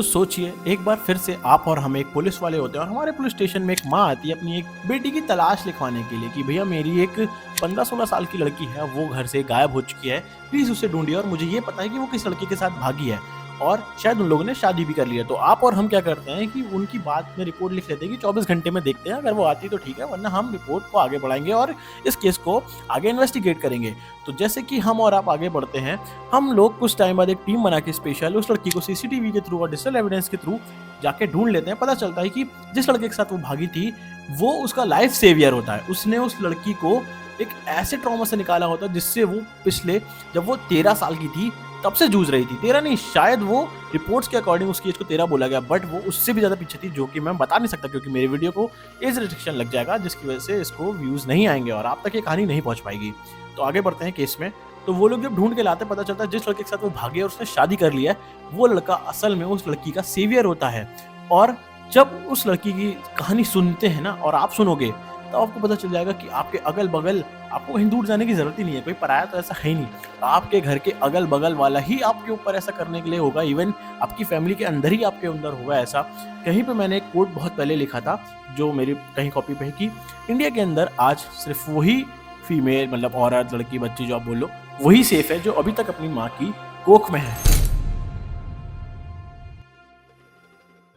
तो सोचिए एक बार फिर से आप और हम एक पुलिस वाले होते हैं और हमारे पुलिस स्टेशन में एक माँ आती है अपनी एक बेटी की तलाश लिखवाने के लिए कि भैया मेरी एक 15-16 साल की लड़की है, वो घर से गायब हो चुकी है, प्लीज उसे ढूंढिए और मुझे ये पता है कि वो किस लड़के के साथ भागी है और शायद उन लोगों ने शादी भी कर ली है। तो आप और हम क्या करते हैं कि उनकी बात में रिपोर्ट लिख लेते हैं कि 24 घंटे में देखते हैं, अगर वो आती तो ठीक है, वरना हम रिपोर्ट को आगे बढ़ाएंगे और इस केस को आगे इन्वेस्टिगेट करेंगे। तो जैसे कि हम और आप आगे बढ़ते हैं, हम लोग कुछ टाइम बाद एक टीम बना के स्पेशल उस लड़की को सीसीटीवी के थ्रू और डिजिटल एविडेंस के थ्रू जाके ढूंढ लेते हैं। पता चलता है कि जिस लड़के के साथ वो भागी थी वो उसका लाइफ सेवियर होता है। उसने उस लड़की को एक ऐसे ट्रॉमा से निकाला होता है जिससे वो पिछले जब वो 13 साल की थी तब से जूझ रही थी। 13 नहीं, शायद वो रिपोर्ट्स के अकॉर्डिंग उसकी एज को 13 बोला गया, बट वो उससे भी ज्यादा पीछे थी, जो कि मैं बता नहीं सकता क्योंकि मेरे वीडियो को एज रिस्ट्रिक्शन लग जाएगा, जिसकी वजह से इसको व्यूज नहीं आएंगे और आप तक ये कहानी नहीं पहुंच पाएगी। तो आगे बढ़ते हैं केस में। तो वो लोग जब ढूंढ के लाते पता चलता है जिस लड़के के साथ वो भागे और उसने शादी कर लिया है, वो लड़का असल में उस लड़की का सेवियर होता है। और जब उस लड़की की कहानी सुनते हैं ना और आप सुनोगे तो आपको पता चल जाएगा कि आपके अगल बगल आपको कहीं दूर जाने की जरूरत ही नहीं है, कोई पराया तो ऐसा है ही नहीं। आपके घर के अगल बगल वाला ही आपके ऊपर ऐसा करने के लिए होगा, इवन आपकी फैमिली के अंदर ही आपके अंदर होगा ऐसा। कहीं पे मैंने एक कोट बहुत पहले लिखा था जो मेरी कहीं कॉपी पे है कि इंडिया के अंदर आज सिर्फ वही फीमेल मतलब औरत लड़की बच्ची जो आप बोल लो वही सेफ है जो अभी तक अपनी माँ की कोख में है।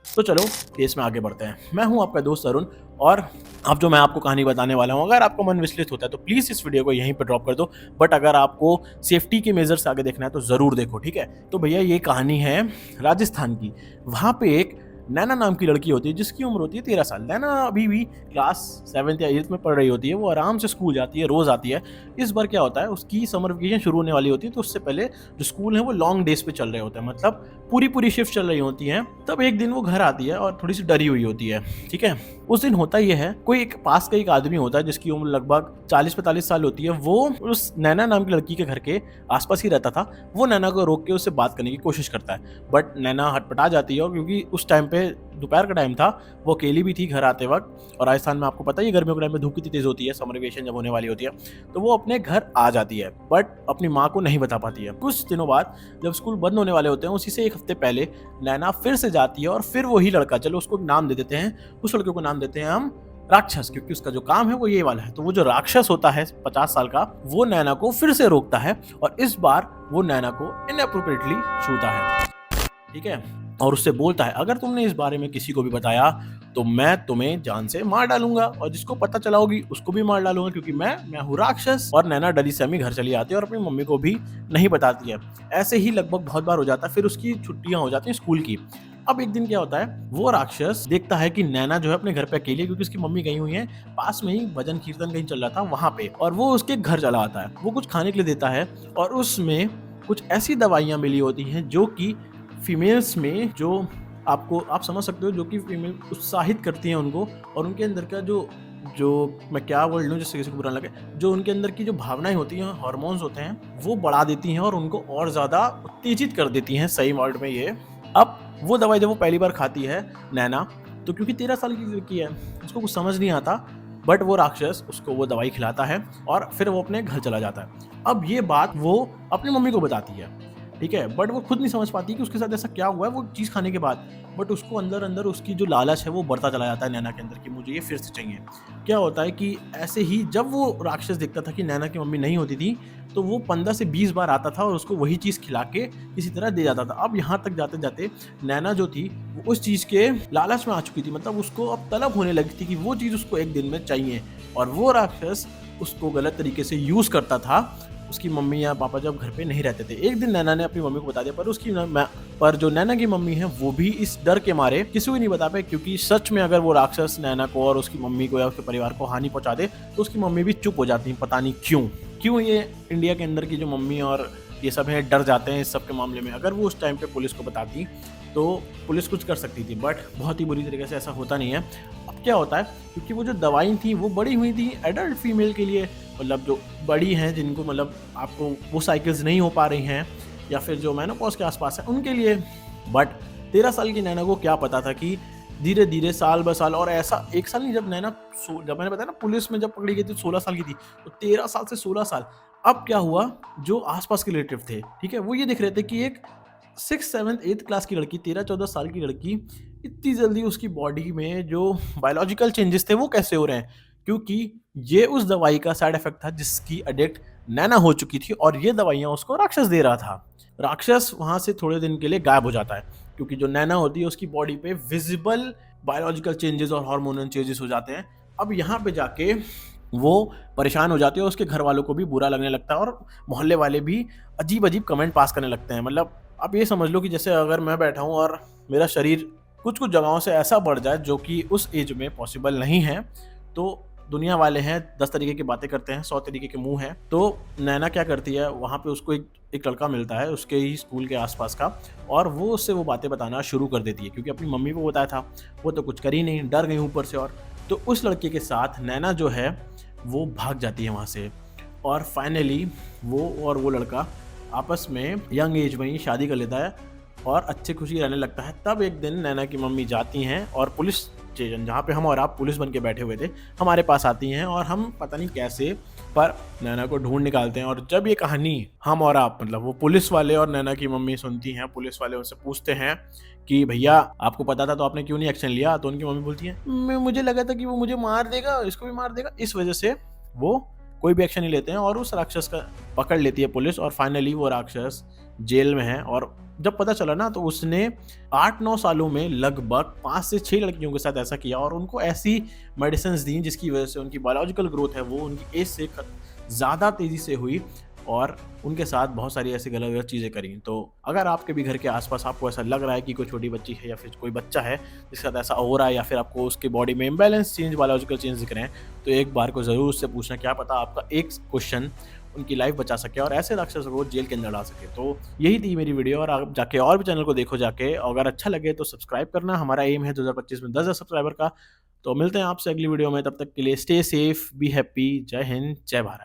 तो चलो केस में आगे बढ़ते हैं। मैं हूं आपका दोस्त अरुण और अब जो मैं आपको कहानी बताने वाला हूं, अगर आपको मन विचलित होता है तो प्लीज इस वीडियो को यहीं पर ड्रॉप कर दो, बट अगर आपको सेफ्टी के मेजर से आगे देखना है तो जरूर देखो, ठीक है। तो भैया ये कहानी है राजस्थान की। वहां पे एक नैना नाम की लड़की होती है जिसकी उम्र होती है 13 साल। नैना अभी भी क्लास 7th या 8th में पढ़ रही होती है, वो आराम से स्कूल जाती है, रोज आती है। इस बार क्या होता है, उसकी समर वेकेशन शुरू होने वाली होती है, तो उससे पहले जो स्कूल है वो लॉन्ग डेज पे चल रहे होते हैं, मतलब पूरी शिफ्ट चल रही होती हैं। तब एक दिन वो घर आती है और थोड़ी सी डरी हुई होती है, ठीक है। उस दिन होता यह है, कोई एक पास का एक आदमी होता है जिसकी उम्र लगभग 40-45 साल होती है, वो उस नैना नाम की लड़की के घर के आसपास ही रहता था। वो नैना को रोक के उससे बात करने की कोशिश करता है, बट नैना हटपटा जाती है और क्योंकि उस टाइम पे दोपहर का टाइम था, वो अकेली भी थी घर आते वक्त, और राजस्थान में आपको पता ही है गर्मियों के टाइम में धूप कितनी तेज होती है, समर वेकेशन जब होने वाली होती है, तो वो अपने घर आ जाती है बट अपनी माँ को नहीं बता पाती है। कुछ दिनों बाद जब स्कूल बंद होने वाले होते हैं, उसी से एक हफ्ते पहले नैना फिर से जाती है और फिर वही लड़का, चलो उसको नाम दे देते हैं, उस लड़के को नाम देते हैं हम राक्षस, क्योंकि उसका जो काम है वो ये वाला है। तो वो जो राक्षस होता है 50 साल का, वो नैना को फिर से रोकता है और इस बार वो नैना को इनअप्रोप्रिएटली छूता है, ठीक है, और उससे बोलता है अगर तुमने इस बारे में किसी को भी बताया तो मैं तुम्हें जान से मार डालूंगा और जिसको पता चला होगी उसको भी मार डालूंगा, क्योंकि मैं हूँ राक्षस। और नैना डरी सहमी घर चली आती है और अपनी मम्मी को भी नहीं बताती है। ऐसे ही लगभग बहुत बार हो जाता है, फिर उसकी छुट्टियां हो जाती हैं स्कूल की। अब एक दिन क्या होता है, वो राक्षस देखता है कि नैना जो है अपने घर पे अकेली है, क्योंकि उसकी मम्मी गई हुई है, पास में ही भजन कीर्तन कहीं चल रहा था वहां पे, और वो उसके घर चला आता है। वो कुछ खाने के लिए देता है और उसमें कुछ ऐसी दवाइयां मिली होती हैं जो कि फीमेल्स में, जो आप समझ सकते हो, जो कि फीमेल उत्साहित करती हैं उनको, और उनके अंदर का जो जो मैं क्या वर्ड लूँ जिससे किसी को बुरा लगे, जो उनके अंदर की जो भावनाएं होती हैं, हार्मोन्स होते हैं, वो बढ़ा देती हैं और उनको और ज़्यादा उत्तेजित कर देती हैं, सही वर्ड में ये। अब वो दवाई जब वो पहली बार खाती है नैना, तो क्योंकि 13 साल की लड़की है उसको कुछ समझ नहीं आता, बट वो राक्षस उसको वो दवाई खिलाता है और फिर वो अपने घर चला जाता है। अब ये बात वो अपनी मम्मी को बताती है, ठीक है, बट वो खुद नहीं समझ पाती कि उसके साथ ऐसा क्या हुआ है वो चीज़ खाने के बाद, बट उसको अंदर अंदर उसकी जो लालच है वो बढ़ता चला जाता है नैना के अंदर कि मुझे ये फिर से चाहिए। क्या होता है कि ऐसे ही जब वो राक्षस देखता था कि नैना की मम्मी नहीं होती थी, तो वो 15 से 20 बार आता था और उसको वही चीज़ खिला के किसी तरह दे जाता था। अब यहाँ तक जाते जाते नैना जो थी वो उस चीज़ के लालच में आ चुकी थी, मतलब उसको अब तलब होने लगी थी कि वो चीज़ उसको एक दिन में चाहिए, और वो राक्षस उसको गलत तरीके से यूज़ करता था। उसकी मम्मी या पापा जब घर पे नहीं रहते थे, एक दिन नैना ने अपनी मम्मी को बता दिया, पर जो नैना की मम्मी है वो भी इस डर के मारे किसी को नहीं बता पाए, क्योंकि सच में अगर वो राक्षस नैना को और उसकी मम्मी को या उसके परिवार को हानि पहुंचा दे तो उसकी मम्मी भी चुप हो जाती है। पता नहीं क्यों ये इंडिया के अंदर की जो मम्मी और ये सब है डर जाते हैं इस सब के मामले में। अगर वो उस टाइम पे पुलिस को बताती तो पुलिस कुछ कर सकती थी, बट बहुत ही बुरी तरीके से ऐसा होता नहीं है। अब क्या होता है, क्योंकि वो जो दवाई थी वो बड़ी हुई थी एडल्ट फीमेल के लिए, मतलब जो बड़ी हैं जिनको मतलब आपको वो साइकिल्स नहीं हो पा रही हैं या फिर जो मेनोपॉज के आसपास है उनके लिए। बट 13 साल की नैना को क्या पता था कि धीरे धीरे साल ब साल, और ऐसा एक साल नहीं, जब मैंने बताया ना पुलिस में जब पकड़ी गई थी 16 साल की थी, तो 13 साल से 16 साल। अब क्या हुआ, जो आसपास के रिलेटिव थे, ठीक है, वो ये देख रहे थे कि एक 6th 7th 8th क्लास की लड़की, 13-14 साल की लड़की, इतनी जल्दी उसकी बॉडी में जो बायोलॉजिकल चेंजेस थे वो कैसे हो रहे हैं? क्योंकि ये उस दवाई का साइड इफेक्ट था जिसकी एडिक्ट नैना हो चुकी थी और ये दवाइयाँ उसको राक्षस दे रहा था। राक्षस वहाँ से थोड़े दिन के लिए गायब हो जाता है क्योंकि जो नैना होती है उसकी बॉडी पे विजिबल बायोलॉजिकल चेंजेस और हार्मोनल चेंजेस हो जाते हैं। अब यहाँ पे जाके वो परेशान हो जाती है और उसके घर वालों को भी बुरा लगने लगता है और मोहल्ले वाले भी अजीब-अजीब कमेंट पास करने लगते हैं। मतलब आप ये समझ लो कि जैसे अगर मैं बैठा हूँ और मेरा शरीर कुछ-कुछ जगहों से ऐसा बढ़ जाए जो कि उस एज में पॉसिबल नहीं है, तो दुनिया वाले हैं 10 तरीके की बातें करते हैं, 100 तरीके के मुँह हैं। तो नैना क्या करती है, वहाँ पे उसको एक एक लड़का मिलता है उसके ही स्कूल के आस-पास का, और वो उससे वो बातें बताना शुरू कर देती है क्योंकि अपनी मम्मी को बताया था, वो तो कुछ कर ही नहीं, डर गई ऊपर से और। तो उस लड़के के साथ नैना जो है वो भाग जाती है वहाँ से और फाइनली वो और वो लड़का आपस में यंग एज में ही शादी कर लेता है और अच्छी खुशी रहने लगता है। तब एक दिन नैना की मम्मी जाती हैं और पुलिस स्टेशन, जहाँ पे हम और आप पुलिस बन के बैठे हुए थे, हमारे पास आती हैं और हम पता नहीं कैसे पर नैना को ढूंढ निकालते हैं। और जब ये कहानी हम और आप, मतलब वो पुलिस वाले और नैना की मम्मी सुनती हैं, पुलिस वाले उनसे पूछते हैं कि भैया आपको पता था तो आपने क्यों नहीं एक्शन लिया? तो उनकी मम्मी बोलती है, मुझे लगा था कि वो मुझे मार देगा, इसको भी मार देगा। इस वजह से वो कोई भी एक्शन नहीं लेते हैं और उस राक्षस का पकड़ लेती है पुलिस और फाइनली वो राक्षस जेल में है। और जब पता चला ना तो उसने 8-9 सालों में लगभग 5 से 6 लड़कियों के साथ ऐसा किया और उनको ऐसी मेडिसिन्स दी जिसकी वजह से उनकी बायोलॉजिकल ग्रोथ है वो उनकी एज से ज़्यादा तेज़ी से हुई और उनके साथ बहुत सारी ऐसी गलत-गलत चीज़ें करी। तो अगर आपके भी घर के आस-पास आपको ऐसा लग रहा है कि कोई छोटी बच्ची है या फिर कोई बच्चा है जिसके साथ ऐसा हो रहा है या फिर आपको उसकी बॉडी में इम्बैलेंस चेंज, बायोलॉजिकल चेंज दिख रहे हैं, तो एक बार को ज़रूर उससे पूछना, क्या पता आपका एक क्वेश्चन उनकी लाइफ बचा सके और ऐसे राक्षसों को जेल के अंदर डाल सके। तो यही थी मेरी वीडियो और आप जाके और भी चैनल को देखो जाके, अगर अच्छा लगे तो सब्सक्राइब करना। हमारा एम है 2025 में 10,000 सब्सक्राइबर का। तो मिलते हैं आपसे अगली वीडियो में, तब तक के लिए स्टे सेफ, बी हैप्पी, जय हिंद, जय भारत।